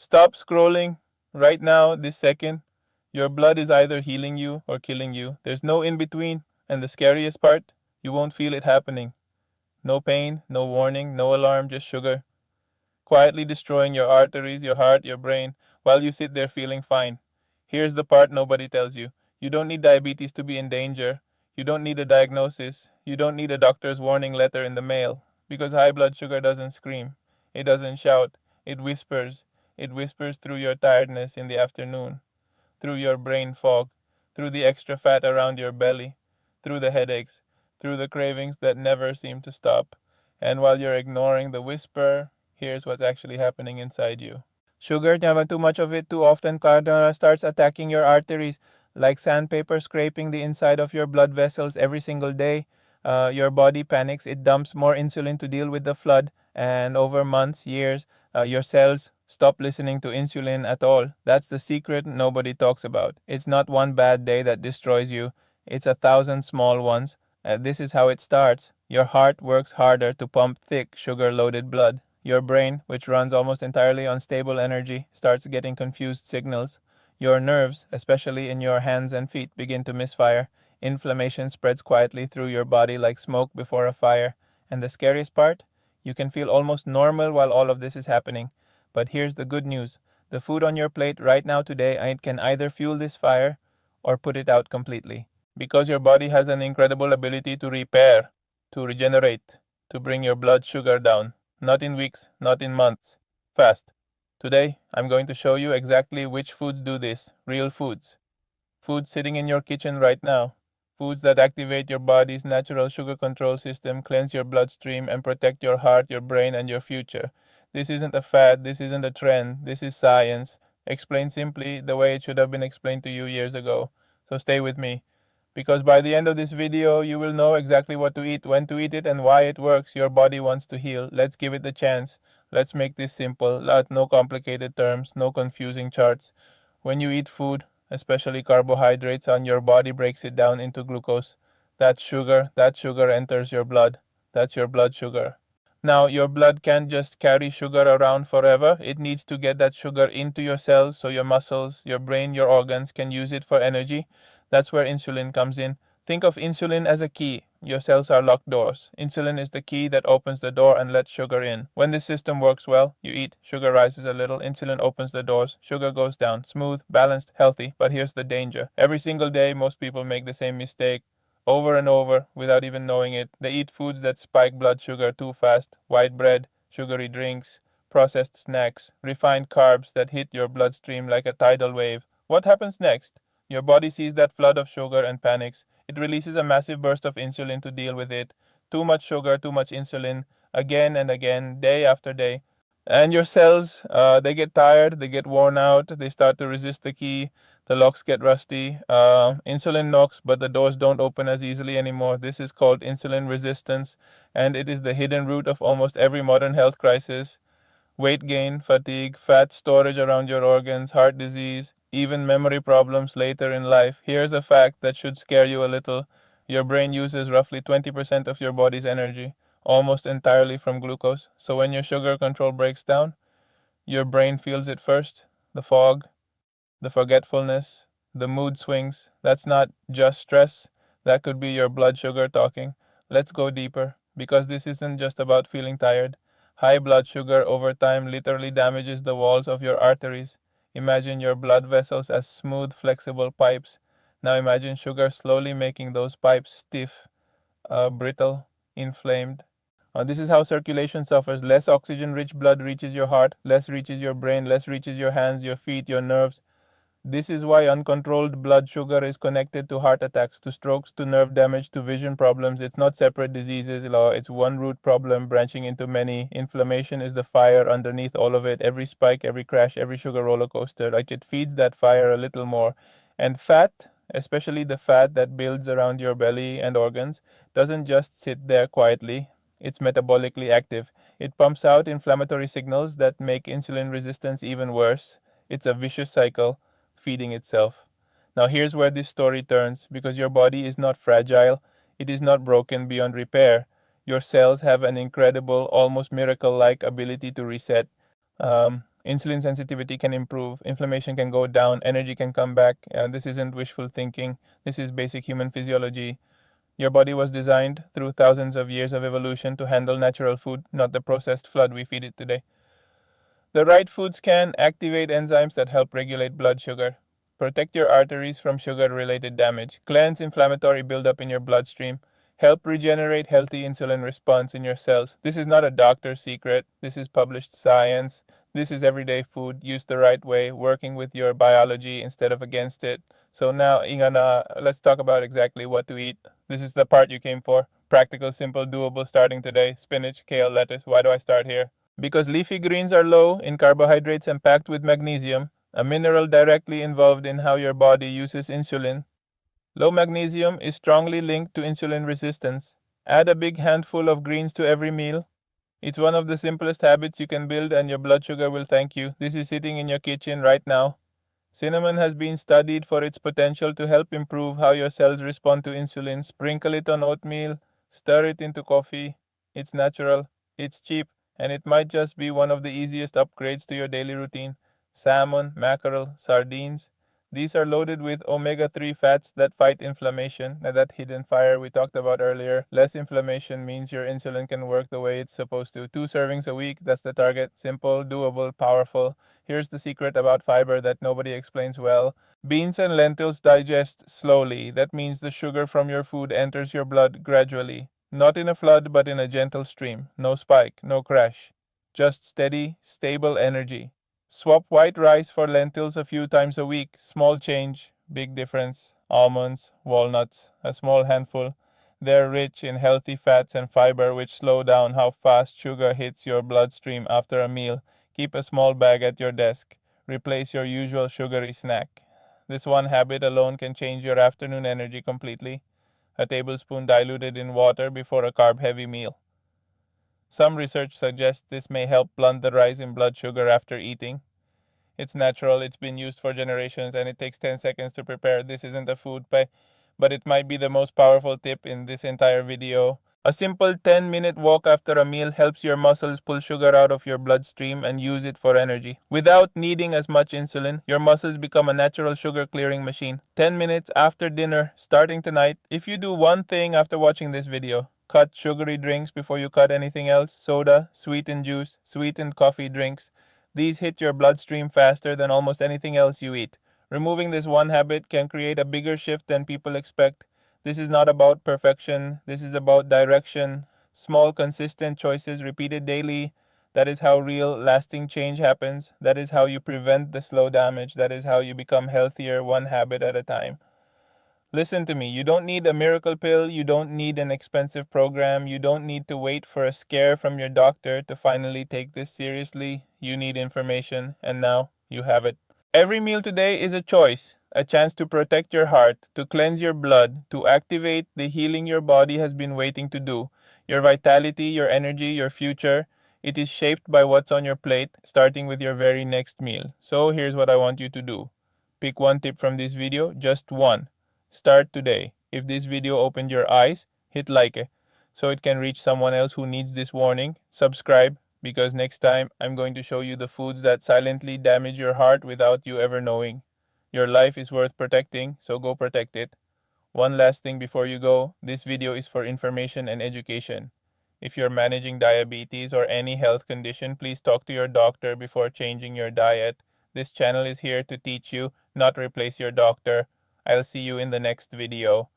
Stop scrolling right now, this second. Your blood is either healing you or killing you. There's no in between. And the scariest part, you won't feel it happening. No pain, no warning, no alarm, just sugar. Quietly destroying your arteries, your heart, your brain, while you sit there feeling fine. Here's the part nobody tells you. You don't need diabetes to be in danger. You don't need a diagnosis. You don't need a doctor's warning letter in the mail. Because high blood sugar doesn't scream. It doesn't shout. It whispers. It whispers through your tiredness in the afternoon, through your brain fog, through the extra fat around your belly, through the headaches, through the cravings that never seem to stop. And while you're ignoring the whisper, here's what's actually happening inside you. Sugar, too much of it too often starts attacking your arteries like sandpaper scraping the inside of your blood vessels every single day. Your body panics, it dumps more insulin to deal with the flood, and over months, years, your cells stop listening to insulin at all. That's the secret nobody talks about. It's not one bad day that destroys you, it's 1,000 small ones. This is how it starts. Your heart works harder to pump thick, sugar loaded blood. Your brain, which runs almost entirely on stable energy, starts getting confused signals. Your nerves, especially in your hands and feet, begin to misfire. Inflammation spreads quietly through your body like smoke before a fire. And the scariest part? You can feel almost normal while all of this is happening. But here's the good news. The food on your plate right now today can either fuel this fire or put it out completely. Because your body has an incredible ability to repair, to regenerate, to bring your blood sugar down. Not in weeks, not in months. Fast. Today, I'm going to show you exactly which foods do this. Real foods. Foods sitting in your kitchen right now. Foods that activate your body's natural sugar control system, cleanse your bloodstream, and protect your heart, your brain, and your future. This isn't a fad. This isn't a trend. This is science. Explained simply the way it should have been explained to you years ago. So stay with me, because by the end of this video, you will know exactly what to eat, when to eat it, and why it works. Your body wants to heal. Let's give it the chance. Let's make this simple. No complicated terms, no confusing charts. When you eat food, especially carbohydrates, and your body breaks it down into glucose, that's sugar. That sugar enters your blood. That's your blood sugar. Now, your blood can't just carry sugar around forever. It needs to get that sugar into your cells so your muscles, your brain, your organs can use it for energy. That's where insulin comes in. Think of insulin as a key. Your cells are locked doors. Insulin is the key that opens the door and lets sugar in. When this system works well, you eat, sugar rises a little, insulin opens the doors, sugar goes down. Smooth, balanced, healthy. But here's the danger. Every single day, most people make the same mistake over and over without even knowing it. They eat foods that spike blood sugar too fast: white bread, sugary drinks, processed snacks, refined carbs that hit your bloodstream like a tidal wave. What happens next? Your body sees that flood of sugar and panics. It releases a massive burst of insulin to deal with it. Too much sugar, too much insulin, again and again, day after day. And your cells, they get tired, they get worn out, they start to resist the key, the locks get rusty, insulin knocks, but the doors don't open as easily anymore. This is called insulin resistance, and it is the hidden root of almost every modern health crisis. Weight gain, fatigue, fat storage around your organs, heart disease, even memory problems later in life. Here's a fact that should scare you a little. Your brain uses roughly 20% of your body's energy, almost entirely from glucose. So when your sugar control breaks down, your brain feels it first. The fog, the forgetfulness, the mood swings. That's not just stress. That could be your blood sugar talking. Let's go deeper, because this isn't just about feeling tired. High blood sugar over time literally damages the walls of your arteries. Imagine your blood vessels as smooth, flexible pipes. Now imagine sugar slowly making those pipes stiff, brittle, inflamed. This is how circulation suffers. Less oxygen rich blood reaches your heart, less reaches your brain, less reaches your hands, your feet, your nerves. This is why uncontrolled blood sugar is connected to heart attacks, to strokes, to nerve damage, to vision problems. It's not separate diseases, it's one root problem branching into many. Inflammation is the fire underneath all of it. Every spike, every crash, every sugar roller coaster, like it feeds that fire a little more. And fat, especially the fat that builds around your belly and organs, doesn't just sit there quietly. It's metabolically active. It pumps out inflammatory signals that make insulin resistance even worse. It's a vicious cycle, feeding itself. Now, here's where this story turns, because your body is not fragile, it is not broken beyond repair. Your cells have an incredible, almost miracle like ability to reset. Insulin sensitivity can improve, inflammation can go down, energy can come back. This isn't wishful thinking. This is basic human physiology. Your body was designed through thousands of years of evolution to handle natural food, not the processed flood we feed it today. The right foods can activate enzymes that help regulate blood sugar, protect your arteries from sugar-related damage, cleanse inflammatory buildup in your bloodstream, help regenerate healthy insulin response in your cells. This is not a doctor's secret. This is published science. This is everyday food used the right way, working with your biology instead of against it. So now, Ingana, let's talk about exactly what to eat. This is the part you came for. Practical, simple, doable starting today. Spinach, kale, lettuce. Why do I start here? Because leafy greens are low in carbohydrates and packed with magnesium, a mineral directly involved in how your body uses insulin. Low magnesium is strongly linked to insulin resistance. Add a big handful of greens to every meal. It's one of the simplest habits you can build, and your blood sugar will thank you. This is sitting in your kitchen right now. Cinnamon has been studied for its potential to help improve how your cells respond to insulin. Sprinkle it on oatmeal, stir it into coffee. It's natural, it's cheap, and it might just be one of the easiest upgrades to your daily routine. Salmon, mackerel, sardines. These are loaded with omega-3 fats that fight inflammation, that hidden fire we talked about earlier. Less inflammation means your insulin can work the way it's supposed to. 2 servings a week, that's the target. Simple, doable, powerful. Here's the secret about fiber that nobody explains well. Beans and lentils digest slowly. That means the sugar from your food enters your blood gradually. Not in a flood, but in a gentle stream. No spike, no crash. Just steady, stable energy. Swap white rice for lentils a few times a week. Small change, big difference. Almonds, walnuts, a small handful. They're rich in healthy fats and fiber which slow down how fast sugar hits your bloodstream after a meal. Keep a small bag at your desk. Replace your usual sugary snack. This one habit alone can change your afternoon energy completely. A tablespoon diluted in water before a carb-heavy meal. Some research suggests this may help blunt the rise in blood sugar after eating. It's natural, it's been used for generations, and it takes 10 seconds to prepare. This isn't a food but it might be the most powerful tip in this entire video. A simple 10-minute walk after a meal helps your muscles pull sugar out of your bloodstream and use it for energy. Without needing as much insulin, your muscles become a natural sugar clearing machine. 10 minutes after dinner, starting tonight. If you do one thing after watching this video, cut sugary drinks before you cut anything else. Soda, sweetened juice, sweetened coffee drinks. These hit your bloodstream faster than almost anything else you eat. Removing this one habit can create a bigger shift than people expect. This is not about perfection. This is about direction. Small, consistent choices repeated daily. That is how real, lasting change happens. That is how you prevent the slow damage. That is how you become healthier, one habit at a time. Listen to me. You don't need a miracle pill. You don't need an expensive program. You don't need to wait for a scare from your doctor to finally take this seriously. You need information, and now you have it. Every meal today is a choice, a chance to protect your heart, to cleanse your blood, to activate the healing your body has been waiting to do. Your vitality, your energy, your future, it is shaped by what's on your plate, starting with your very next meal. So here's what I want you to do. Pick one tip from this video, just one. Start today. If this video opened your eyes, hit like it so it can reach someone else who needs this warning. Subscribe, because next time I'm going to show you the foods that silently damage your heart without you ever knowing. Your life is worth protecting, so go protect it. One last thing before you go, this video is for information and education. If you're managing diabetes or any health condition, please talk to your doctor before changing your diet. This channel is here to teach you, not replace your doctor. I'll see you in the next video.